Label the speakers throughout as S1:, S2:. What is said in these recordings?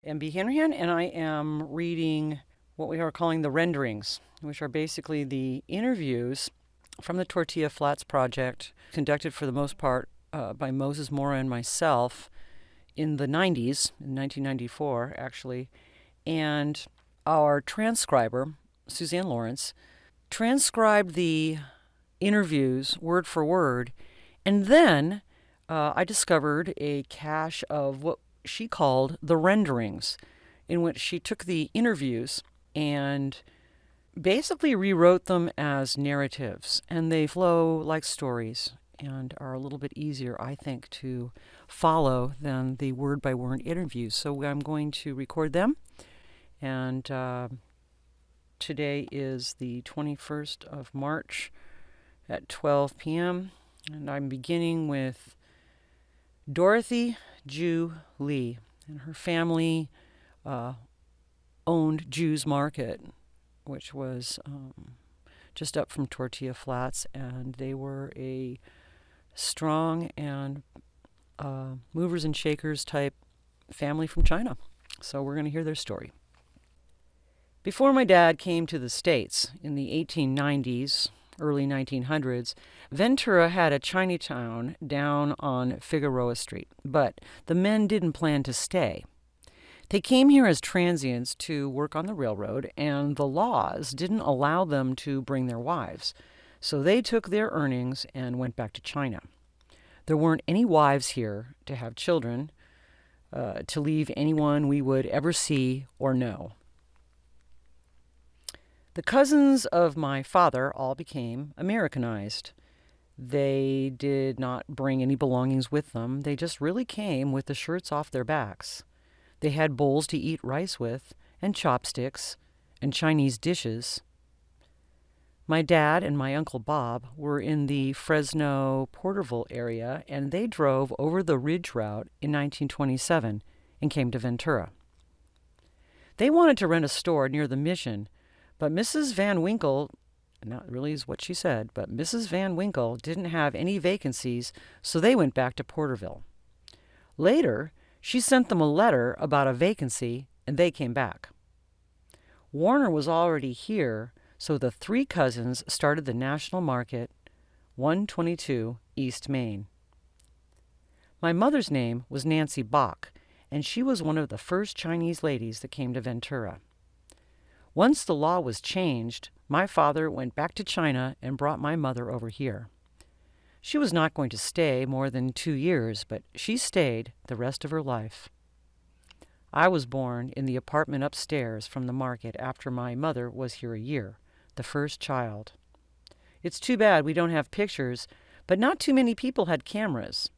S1: MB Hanrahan, and I am reading what we are calling the renderings, which are basically the interviews from the Tortilla Flats Project, conducted for the most part by Moses Mora and myself in the 90s, in 1994 actually, and our transcriber, Suzanne Lawrence, transcribed the interviews word for word, and then I discovered a cache of what she called the renderings, in which she took the interviews and basically rewrote them as narratives, and they flow like stories and are a little bit easier, I think, to follow than the word-by-word interviews. So I'm going to record them, and today is the 21st of March at 12 p.m., and I'm beginning with Dorothy Jue Lee, and her family owned Jew's Market, which was just up from Tortilla Flats, and they were a strong and movers and shakers type family from China. So we're going to hear their story. Before my dad came to the States in the 1890s, early 1900s, Ventura had a Chinatown down on Figueroa Street, but the men didn't plan to stay. They came here as transients to work on the railroad, and the laws didn't allow them to bring their wives, so they took their earnings and went back to China. There weren't any wives here to have children, to leave anyone we would ever see or know. The cousins of my father all became Americanized. They did not bring any belongings with them. They just really came with the shirts off their backs. They had bowls to eat rice with, and chopsticks, and Chinese dishes. My dad and my Uncle Bob were in the Fresno, Porterville area, and they drove over the Ridge Route in 1927 and came to Ventura. They wanted to rent a store near the Mission, but Mrs. Van Winkle, and that really is what she said, but Mrs. Van Winkle didn't have any vacancies, so they went back to Porterville. Later, she sent them a letter about a vacancy, and they came back. Warner was already here, so the three cousins started the National Market, 122 East Main. My mother's name was Nancy Bach, and she was one of the first Chinese ladies that came to Ventura. Once the law was changed, my father went back to China and brought my mother over here. She was not going to stay more than 2 years, but she stayed the rest of her life. I was born in the apartment upstairs from the market after my mother was here a year, the first child. It's too bad we don't have pictures, but not too many people had cameras.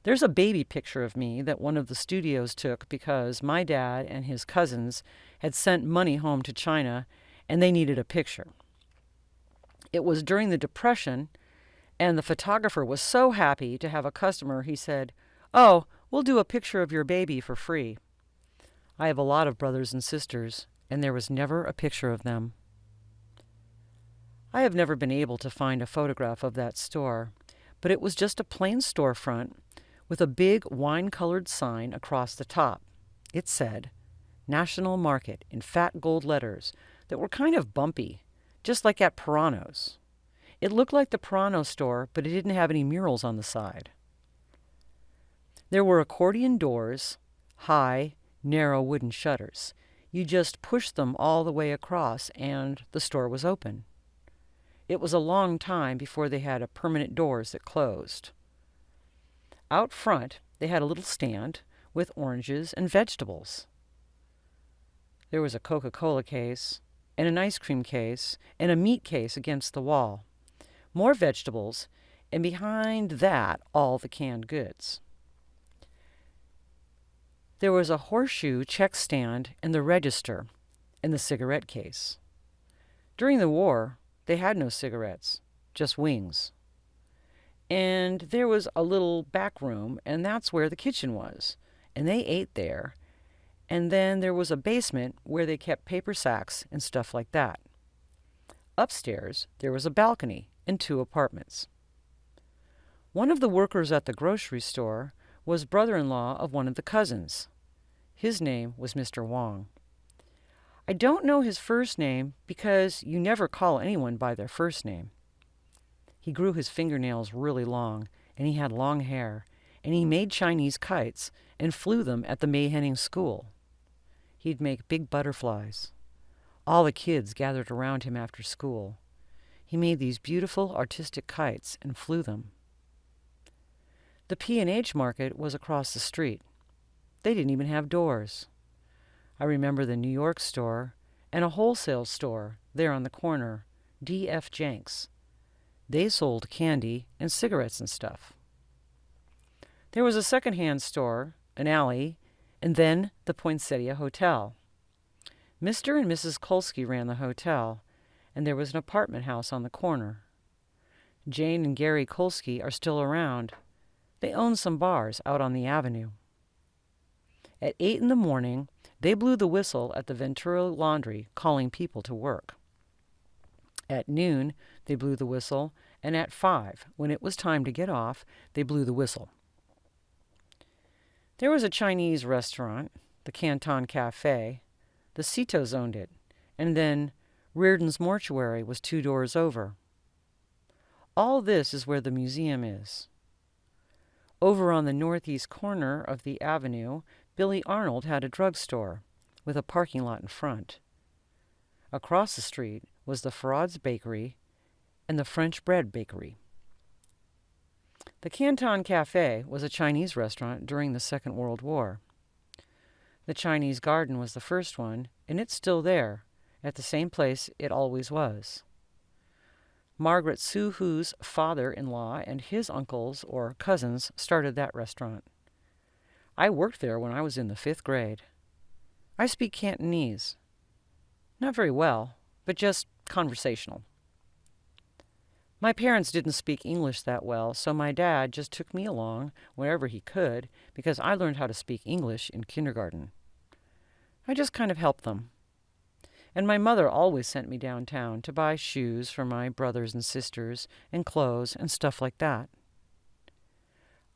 S1: There's a baby picture of me that one of the studios took because my dad and his cousins had sent money home to China, and they needed a picture. It was during the Depression, and the photographer was so happy to have a customer, he said, "Oh, we'll do a picture of your baby for free." I have a lot of brothers and sisters, and there was never a picture of them. I have never been able to find a photograph of that store, but it was just a plain storefront with a big wine-colored sign across the top. It said, National Market, in fat gold letters that were kind of bumpy, just like at Pirano's. It looked like the Pirano store, but it didn't have any murals on the side. There were accordion doors, high, narrow wooden shutters. You just pushed them all the way across, and the store was open. It was a long time before they had permanent doors that closed. Out front, they had a little stand with oranges and vegetables. There was a Coca-Cola case, and an ice cream case, and a meat case against the wall. More vegetables, and behind that, all the canned goods. There was a horseshoe check stand and the register and the cigarette case. During the war, they had no cigarettes, just wings. And there was a little back room, and that's where the kitchen was. And they ate there. And then there was a basement where they kept paper sacks and stuff like that. Upstairs, there was a balcony and 2 apartments. One of the workers at the grocery store was brother-in-law of one of the cousins. His name was Mr. Wong. I don't know his first name because you never call anyone by their first name. He grew his fingernails really long, and he had long hair, and he made Chinese kites and flew them at the May Henning School. He'd make big butterflies. All the kids gathered around him after school. He made these beautiful artistic kites and flew them. The P&H market was across the street. They didn't even have doors. I remember the New York store and a wholesale store there on the corner, D.F. Jenks. They sold candy and cigarettes and stuff. There was a second-hand store, an alley, and then the Poinsettia Hotel. Mr. and Mrs. Kolsky ran the hotel, and there was an apartment house on the corner. Jane and Gary Kolsky are still around. They own some bars out on the avenue. At 8 in the morning, they blew the whistle at the Ventura Laundry, calling people to work. At noon, they blew the whistle, and at 5, when it was time to get off, they blew the whistle. There was a Chinese restaurant, the Canton Cafe. The Citos owned it, and then Reardon's Mortuary was 2 doors over. All this is where the museum is. Over on the northeast corner of the avenue, Billy Arnold had a drugstore with a parking lot in front. Across the street was the Farrod's Bakery and the French Bread Bakery. The Canton Cafe was a Chinese restaurant during the Second World War. The Chinese Garden was the first one, and it's still there, at the same place it always was. Margaret Sue Hu's father-in-law and his uncles or cousins started that restaurant. I worked there when I was in the 5th grade. I speak Cantonese. Not very well, but just conversational. My parents didn't speak English that well, so my dad just took me along wherever he could because I learned how to speak English in kindergarten. I just kind of helped them. And my mother always sent me downtown to buy shoes for my brothers and sisters and clothes and stuff like that.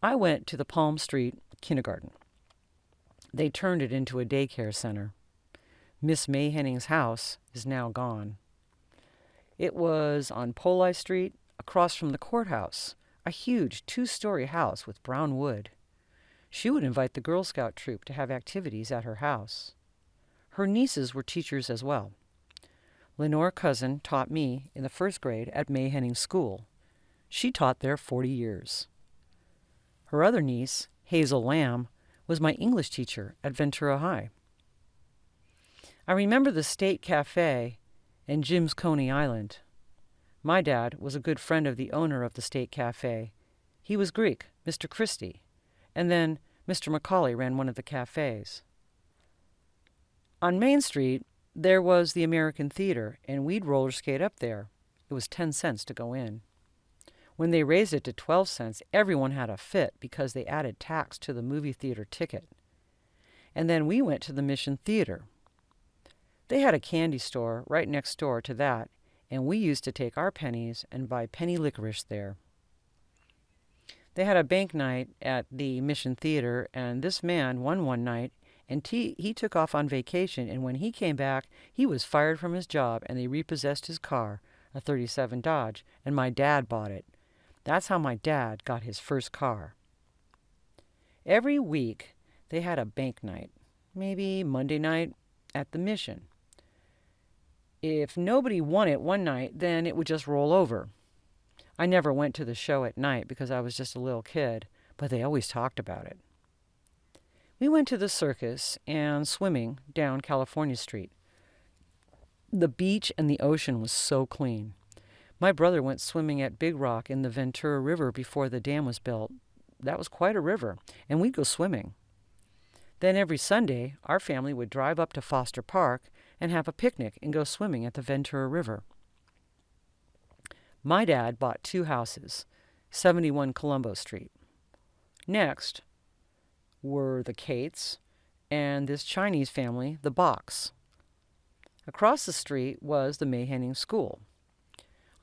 S1: I went to the Palm Street kindergarten. They turned it into a daycare center. Miss May Henning's house is now gone. It was on Poli Street, across from the courthouse, a huge 2-story house with brown wood. She would invite the Girl Scout troop to have activities at her house. Her nieces were teachers as well. Lenore Cousin taught me in the 1st grade at May Henning School. She taught there 40 years. Her other niece, Hazel Lamb, was my English teacher at Ventura High. I remember the State Cafe and Jim's Coney Island. My dad was a good friend of the owner of the State Cafe. He was Greek, Mr. Christie, and then Mr. Macaulay ran one of the cafes. On Main Street, there was the American Theater, and we'd roller skate up there. It was 10 cents to go in. When they raised it to 12 cents, everyone had a fit because they added tax to the movie theater ticket. And then we went to the Mission Theater. They had a candy store right next door to that, and we used to take our pennies and buy penny licorice there. They had a bank night at the Mission Theater, and this man won one night, and he took off on vacation, and when he came back, he was fired from his job, and they repossessed his car, a 37 Dodge, and my dad bought it. That's how my dad got his first car. Every week, they had a bank night, maybe Monday night, at the Mission. If nobody won it one night, then it would just roll over. I never went to the show at night because I was just a little kid, but they always talked about it. We went to the circus and swimming down California Street. The beach and the ocean was so clean. My brother went swimming at Big Rock in the Ventura River before the dam was built. That was quite a river, and we'd go swimming. Then every Sunday, our family would drive up to Foster Park and have a picnic and go swimming at the Ventura River. My dad bought 2 houses, 71 Colombo Street. Next were the Cates and this Chinese family, the Box. Across the street was the May Henning School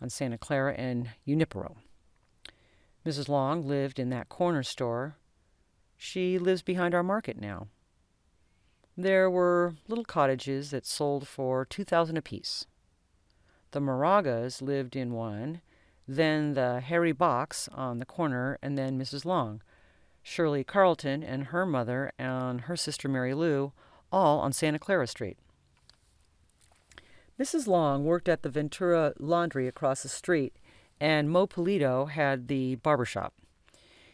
S1: on Santa Clara and Junipero. Mrs. Long lived in that corner store. She lives behind our market now. There were little cottages that sold for 2,000 apiece. The Moragas lived in one, then the Harry Box on the corner, and then Mrs. Long, Shirley Carleton and her mother and her sister Mary Lou, all on Santa Clara Street. Mrs. Long worked at the Ventura Laundry across the street, and Mo Polito had the barber shop.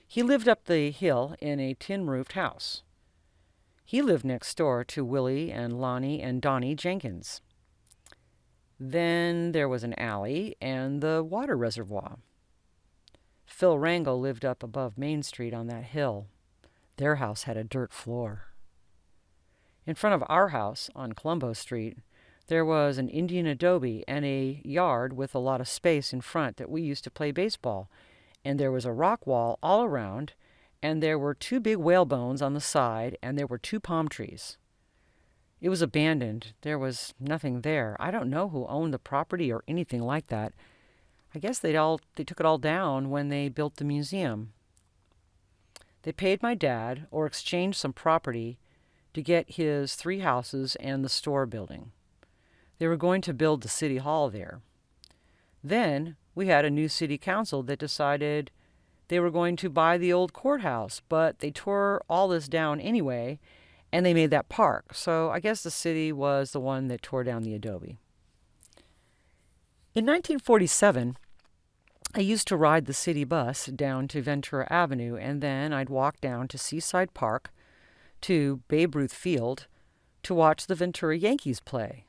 S1: He lived up the hill in a tin-roofed house. He lived next door to Willie and Lonnie and Donnie Jenkins. Then there was an alley and the water reservoir. Phil Rangel lived up above Main Street on that hill. Their house had a dirt floor. In front of our house on Colombo Street, there was an Indian adobe and a yard with a lot of space in front that we used to play baseball. And there was a rock wall all around, and there were 2 big whalebones on the side, and there were 2 palm trees. It was abandoned. There was nothing there. I don't know who owned the property or anything like that. I guess they took it all down when they built the museum. They paid my dad or exchanged some property to get his 3 houses and the store building. They were going to build the city hall there. Then we had a new city council that decided they were going to buy the old courthouse, but they tore all this down anyway, and they made that park. So I guess the city was the one that tore down the adobe. In 1947, I used to ride the city bus down to Ventura Avenue, and then I'd walk down to Seaside Park, to Babe Ruth Field, to watch the Ventura Yankees play.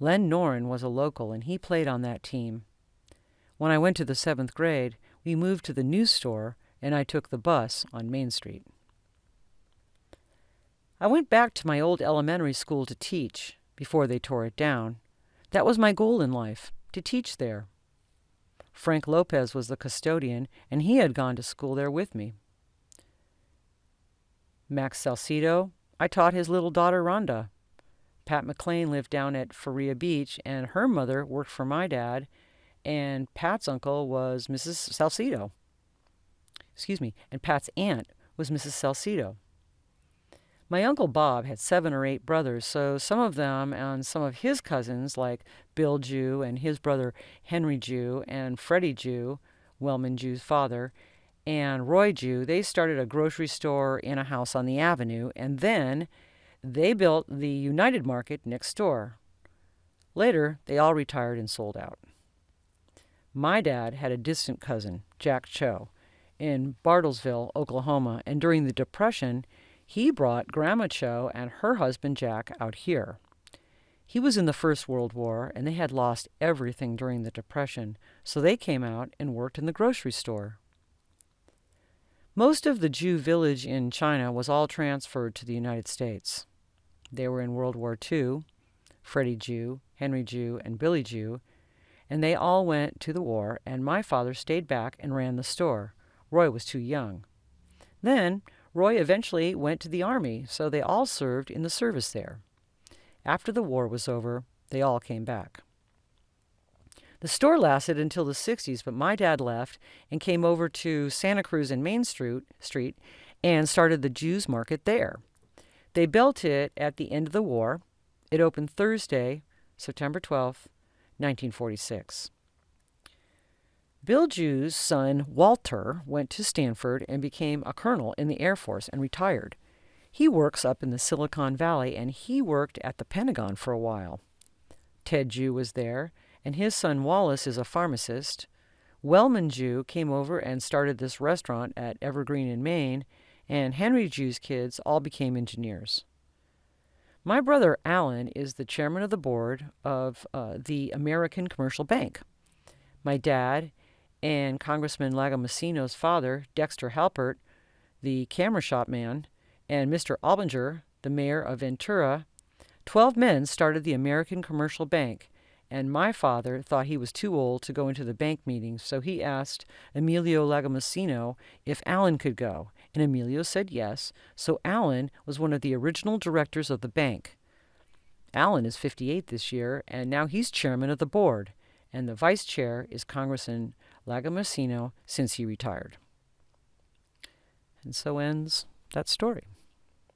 S1: Len Noren was a local, and he played on that team. When I went to the 7th grade, we moved to the new store, and I took the bus on Main Street. I went back to my old elementary school to teach before they tore it down. That was my goal in life, to teach there. Frank Lopez was the custodian, and he had gone to school there with me. Max Salcido, I taught his little daughter Rhonda. Pat McLean lived down at Faria Beach, and her mother worked for my dad, and Pat's uncle was Mrs. Salcido. And Pat's aunt was Mrs. Salcido. My Uncle Bob had 7 or 8 brothers, so some of them and some of his cousins, like Bill Jue and his brother Henry Jue and Freddie Jue, Wellman Jue's father, and Roy Jue, they started a grocery store in a house on the avenue, and then they built the United Market next door. Later, they all retired and sold out. My dad had a distant cousin, Jack Cho, in Bartlesville, Oklahoma, and during the Depression, he brought Grandma Cho and her husband Jack out here. He was in the First World War, and they had lost everything during the Depression, so they came out and worked in the grocery store. Most of the Jew village in China was all transferred to the United States. They were in World War II, Freddie Jue, Henry Jue, and Billy Jue, and they all went to the war, and my father stayed back and ran the store. Roy was too young. Then Roy eventually went to the Army, so they all served in the service there. After the war was over, they all came back. The store lasted until the 60s, but my dad left and came over to Santa Cruz and Main Street and started the Jews Market there. They built it at the end of the war. It opened Thursday, September 12th, 1946. Bill Jue's son, Walter, went to Stanford and became a colonel in the Air Force and retired. He works up in the Silicon Valley, and he worked at the Pentagon for a while. Ted Jue was there, and his son Wallace is a pharmacist. Wellman Jue came over and started this restaurant at Evergreen in Maine, and Henry Jue's kids all became engineers. My brother Alan is the chairman of the board of the American Commercial Bank. My dad and Congressman Lagomasino's father, Dexter Halpert, the camera shop man, and Mr. Albinger, the mayor of Ventura, 12 men started the American Commercial Bank, and my father thought he was too old to go into the bank meetings, so he asked Emilio Lagomasino if Alan could go, and Emilio said yes, so Alan was one of the original directors of the bank. Alan is 58 this year, and now he's chairman of the board, and the vice chair is Congressman Lagomasino since he retired. And so ends that story.